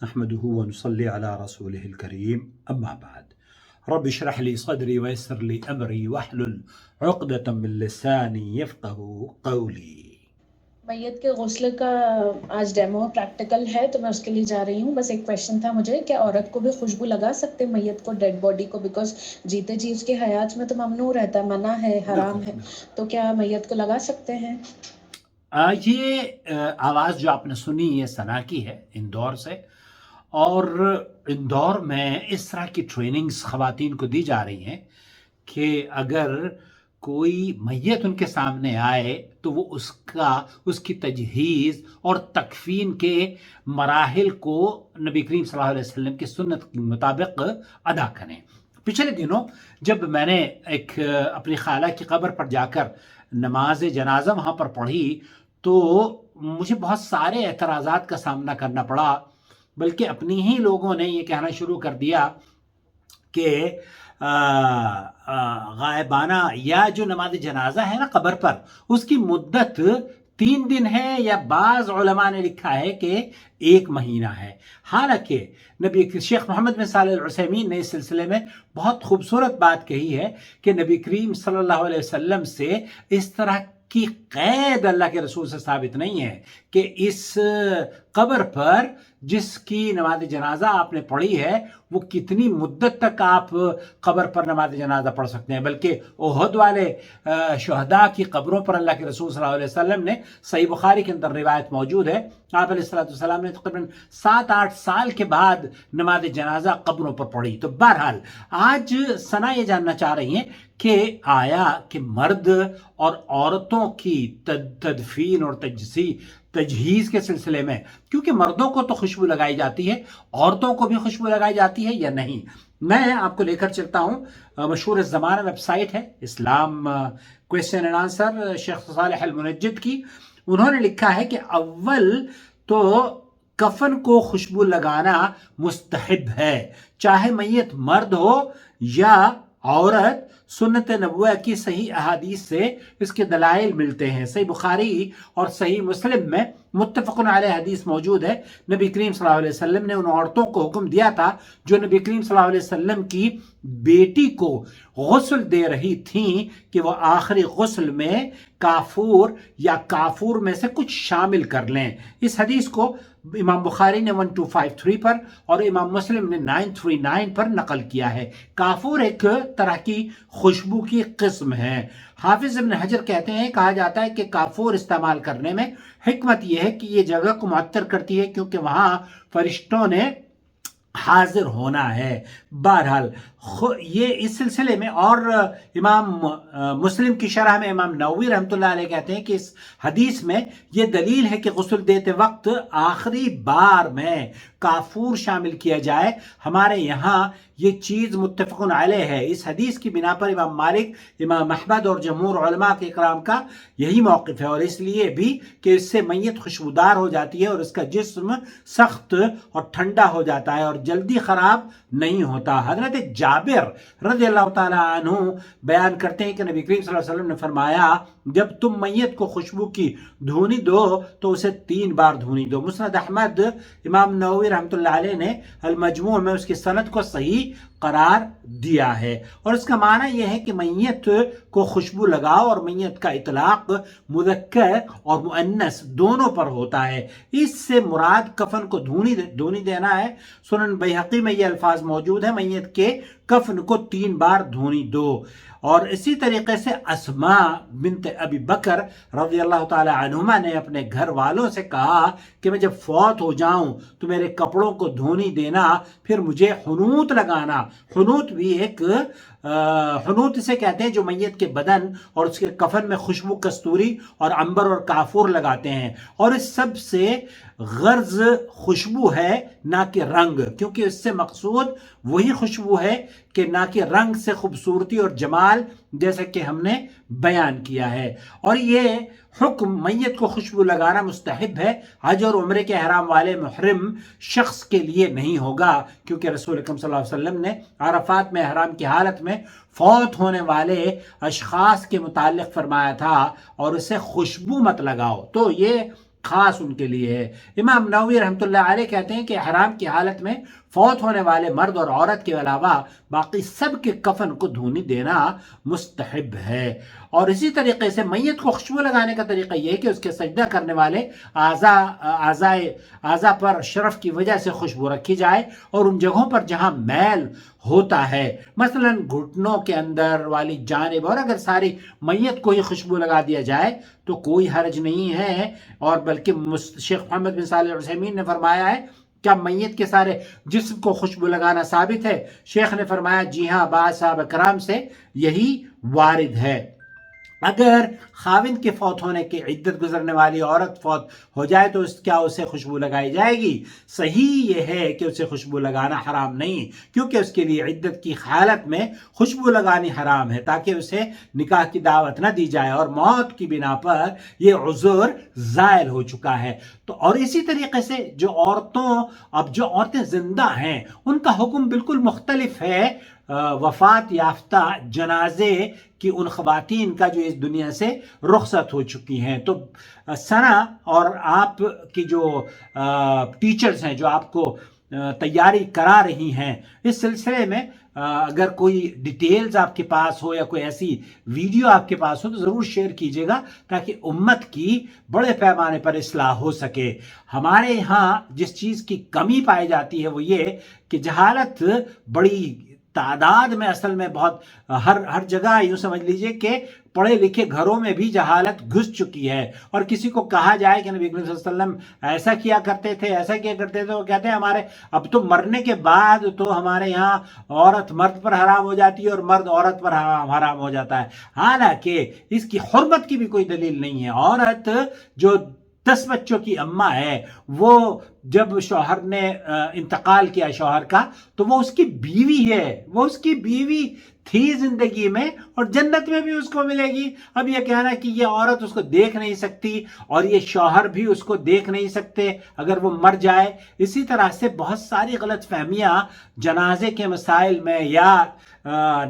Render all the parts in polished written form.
نحمده ونصلي على رسوله الكريم أما بعد رب اشرح لي صدري ويسر لي أمري واحلل عقدة من لساني يفقه قولي۔ میت کے غسل کا آج ڈیمو پریکٹیکل ہے تو میں اس کے لیے جا رہی ہوں۔ بس ایک کویشچن تھا مجھے کہ عورت کو بھی خوشبو لگا سکتے میت کو، ڈیڈ باڈی کو؟ بیکاز جیتے جی اس کے حیات میں تو ممنوع رہتا ہے، منع ہے، حرام ہے، تو کیا میت کو لگا سکتے ہیں؟ یہ آواز جو آپ نے سنی یہ ثنا کی ہے اندور سے، اور اندور میں اس طرح کی ٹریننگز خواتین کو دی جا رہی ہیں کہ اگر کوئی میت ان کے سامنے آئے تو وہ اس کی تجہیز اور تکفین کے مراحل کو نبی کریم صلی اللہ علیہ وسلم کی سنت کے مطابق ادا کریں۔ پچھلے دنوں جب میں نے ایک اپنی خالہ کی قبر پر جا کر نماز جنازہ وہاں پر پڑھی تو مجھے بہت سارے اعتراضات کا سامنا کرنا پڑا، بلکہ اپنی ہی لوگوں نے یہ کہنا شروع کر دیا کہ غائبانہ یا جو نماز جنازہ ہے نا قبر پر، اس کی مدت 3 دن ہے، یا بعض علماء نے لکھا ہے کہ 1 مہینہ ہے۔ حالانکہ نبی شیخ محمد بن صالح العثیمین نے اس سلسلے میں بہت خوبصورت بات کہی ہے کہ نبی کریم صلی اللہ علیہ وسلم سے اس طرح کی قید اللہ کے رسول سے ثابت نہیں ہے کہ اس قبر پر جس کی نماز جنازہ آپ نے پڑھی ہے وہ کتنی مدت تک آپ قبر پر نماز جنازہ پڑھ سکتے ہیں، بلکہ احد والے شہداء کی قبروں پر اللہ کے رسول صلی اللہ علیہ وسلم نے، صحیح بخاری کے اندر روایت موجود ہے، آپ علیہ السلام نے تقریباً 7-8 سال کے بعد نماز جنازہ قبروں پر پڑھی۔ تو بہرحال آج ثنا یہ جاننا چاہ رہی ہیں کہ آیا کہ مرد اور عورتوں کی تدفین اور تجہیز کے سلسلے میں، کیونکہ مردوں کو تو خوشبو لگائی جاتی ہے، عورتوں کو بھی خوشبو لگائی جاتی ہے یا نہیں؟ میں آپ کو لے کر چلتا ہوں، مشہور زمانہ ویب سائٹ ہے اسلام کویسچن اینڈ آنسر شیخ صالح المنجد کی، انہوں نے لکھا ہے کہ اول تو کفن کو خوشبو لگانا مستحب ہے، چاہے میت مرد ہو یا عورت۔ سنت نبوہ کی صحیح احادیث سے اس کے دلائل ملتے ہیں۔ صحیح بخاری اور صحیح مسلم میں متفق علیہ حدیث موجود ہے، نبی کریم صلی اللہ علیہ وسلم نے ان عورتوں کو حکم دیا تھا جو نبی کریم صلی اللہ علیہ وسلم کی بیٹی کو غسل دے رہی تھیں کہ وہ آخری غسل میں کافور یا کافور میں سے کچھ شامل کر لیں۔ اس حدیث کو امام بخاری نے 1253 پر اور امام مسلم نے 939 پر نقل کیا ہے۔ کافور ایک طرح کی خوشبو کی قسم ہے۔ حافظ ابن حجر کہتے ہیں، کہا جاتا ہے کہ کافور استعمال کرنے میں حکمت یہ ہے کہ یہ جگہ کو معطر کرتی ہے کیونکہ وہاں فرشتوں نے حاضر ہونا ہے۔ بہرحال یہ اس سلسلے میں، اور امام مسلم کی شرح میں امام نووی رحمۃ اللہ علیہ کہتے ہیں کہ اس حدیث میں یہ دلیل ہے کہ غسل دیتے وقت آخری بار میں کافور شامل کیا جائے۔ ہمارے یہاں یہ چیز متفق علیہ ہے۔ اس حدیث کی بنا پر امام مالک، امام احمد اور جمہور علماء کے اکرام کا یہی موقف ہے، اور اس لیے بھی کہ اس سے میت خوشبودار ہو جاتی ہے اور اس کا جسم سخت اور ٹھنڈا ہو جاتا ہے اور جلدی خراب نہیں ہوتا۔ حضرت جابر رضی اللہ تعالیٰ عنہ بیان کرتے ہیں کہ نبی کریم صلی اللہ علیہ وسلم نے فرمایا، جب تم میت کو خوشبو کی دھونی دو تو اسے 3 بار دھونی دو۔ مسند احمد، امام نووی رحمۃ اللہ علیہ نے المجموع میں اس کی سند کو صحیح قرار دیا ہے، اور اس کا معنی یہ ہے کہ میت کو خوشبو لگاؤ، اور میت کا اطلاق مذکر اور مؤنث دونوں پر ہوتا ہے۔ اس سے مراد کفن کو دھونی دینا ہے۔ سنن بیہقی میں یہ الفاظ موجود ہیں، میت کے کفن کو 3 بار دھونی دو۔ اور اسی طریقے سے اسماء بنت ابی بکر رضی اللہ تعالی عنہما نے اپنے گھر والوں سے کہا کہ میں جب فوت ہو جاؤں تو میرے کپڑوں کو دھونی دینا، پھر مجھے حنوط لگانا۔ حنوط بھی ایک حنوط اسے کہتے ہیں جو میت کے بدن اور اس کے کفن میں خوشبو کستوری اور عنبر اور کافور لگاتے ہیں، اور اس سب سے غرض خوشبو ہے نہ کہ رنگ، کیونکہ اس سے مقصود وہی خوشبو ہے کہ نہ کہ رنگ سے خوبصورتی اور جمال، جیسے کہ ہم نے بیان کیا ہے۔ اور یہ حکم میت کو خوشبو لگانا مستحب ہے، حج اور عمرے کے احرام والے محرم شخص کے لیے نہیں ہوگا، کیونکہ رسول اکرم صلی اللہ علیہ وسلم نے عرفات میں احرام کی حالت میں فوت ہونے والے اشخاص کے متعلق فرمایا تھا اور اسے خوشبو مت لگاؤ۔ تو یہ خاص ان کے لیے ہے۔ امام نووی رحمۃ اللہ علیہ کہتے ہیں کہ احرام کی حالت میں فوت ہونے والے مرد اور عورت کے علاوہ باقی سب کے کفن کو دھونی دینا مستحب ہے۔ اور اسی طریقے سے میت کو خوشبو لگانے کا طریقہ یہ ہے کہ اس کے سجدہ کرنے والے اعضاء پر شرف کی وجہ سے خوشبو رکھی جائے، اور ان جگہوں پر جہاں میل ہوتا ہے، مثلا گھٹنوں کے اندر والی جانب، اور اگر ساری میت کو ہی خوشبو لگا دیا جائے تو کوئی حرج نہیں ہے۔ اور بلکہ شیخ محمد بن صالح العثیمین نے فرمایا ہے کیا میت کے سارے جسم کو خوشبو لگانا ثابت ہے؟ شیخ نے فرمایا جی ہاں، بعض صحابہ کرام سے یہی وارد ہے۔ اگر خاوند کے فوت ہونے کی عدت گزرنے والی عورت فوت ہو جائے تو کیا اسے خوشبو لگائی جائے گی؟ صحیح یہ ہے کہ اسے خوشبو لگانا حرام نہیں، کیونکہ اس کے لیے عدت کی حالت میں خوشبو لگانی حرام ہے، تاکہ اسے نکاح کی دعوت نہ دی جائے، اور موت کی بنا پر یہ عذر زائل ہو چکا ہے۔ تو اور اسی طریقے سے جو عورتیں زندہ ہیں ان کا حکم بالکل مختلف ہے وفات یافتہ جنازے کی ان خواتین کا جو اس دنیا سے رخصت ہو چکی ہیں۔ تو ثنا اور آپ کی جو ٹیچرز ہیں جو آپ کو تیاری کرا رہی ہیں، اس سلسلے میں اگر کوئی ڈیٹیلز آپ کے پاس ہو یا کوئی ایسی ویڈیو آپ کے پاس ہو تو ضرور شیئر کیجیے گا، تاکہ امت کی بڑے پیمانے پر اصلاح ہو سکے۔ ہمارے یہاں جس چیز کی کمی پائی جاتی ہے وہ یہ کہ جہالت بڑی تعداد میں اصل میں بہت ہر جگہ، یوں سمجھ لیجئے کہ پڑھے لکھے گھروں میں بھی جہالت گھس چکی ہے، اور کسی کو کہا جائے کہ نبی کریم صلی اللہ علیہ وسلم ایسا کیا کرتے تھے وہ کہتے ہیں ہمارے اب تو مرنے کے بعد تو ہمارے یہاں عورت مرد پر حرام ہو جاتی ہے اور مرد عورت پر حرام ہو جاتا ہے، حالانکہ اس کی حرمت کی بھی کوئی دلیل نہیں ہے۔ عورت جو 10 بچوں کی اماں ہے، وہ جب شوہر نے انتقال کیا شوہر کا تو وہ اس کی بیوی ہے، وہ اس کی بیوی تھی زندگی میں، اور جنت میں بھی اس کو ملے گی۔ اب یہ کہنا کہ یہ عورت اس کو دیکھ نہیں سکتی اور یہ شوہر بھی اس کو دیکھ نہیں سکتے اگر وہ مر جائے، اسی طرح سے بہت ساری غلط فہمیاں جنازے کے مسائل میں یا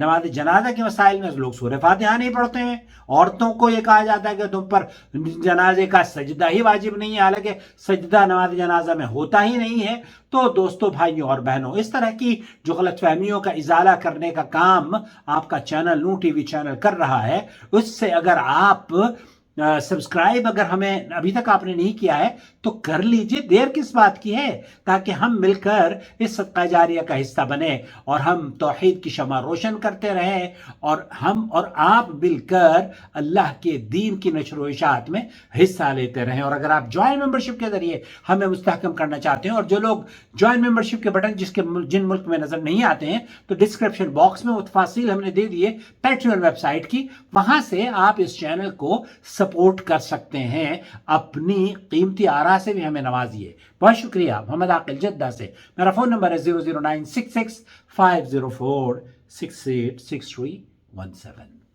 نماز جنازہ کے مسائل میں لوگ سورہ فاتحہ نہیں پڑھتے ہیں۔ عورتوں کو یہ کہا جاتا ہے کہ تم پر جنازے کا سجدہ ہی واجب نہیں ہے، حالانکہ سجدہ نماز جنازہ میں ہوتا ہی نہیں ہے۔ تو دوستو، بھائیوں اور بہنوں، اس طرح کی جو غلط فہمیوں کا ازالہ کرنے کا کام آپ کا چینل نور ٹی وی چینل کر رہا ہے، اس سے اگر آپ سبسکرائب اگر ہمیں ابھی تک آپ نے نہیں کیا ہے تو کر لیجئے، دیر کس بات کی ہے، تاکہ ہم مل کر اس صدقہ جاریہ کا حصہ بنے اور ہم توحید کی شمع روشن کرتے رہیں، اور ہم اور آپ مل کر اللہ کے دین کی نشر و اشاعت میں حصہ لیتے رہیں۔ اور اگر آپ جوائن ممبرشپ کے ذریعے ہمیں مستحکم کرنا چاہتے ہیں، اور جو لوگ جوائن ممبرشپ کے بٹن جن ملک میں نظر نہیں آتے ہیں تو ڈسکرپشن باکس میں وہ تفاصیل ہم نے دے دیے پیٹریون ویب سائٹ کی، وہاں سے آپ اس چینل کو سپورٹ کر سکتے ہیں، اپنی قیمتی آراء سے بھی ہمیں نوازیے۔ بہت شکریہ۔ محمد عاقل جدہ سے، میرا فون نمبر ہے 00966 504 686317۔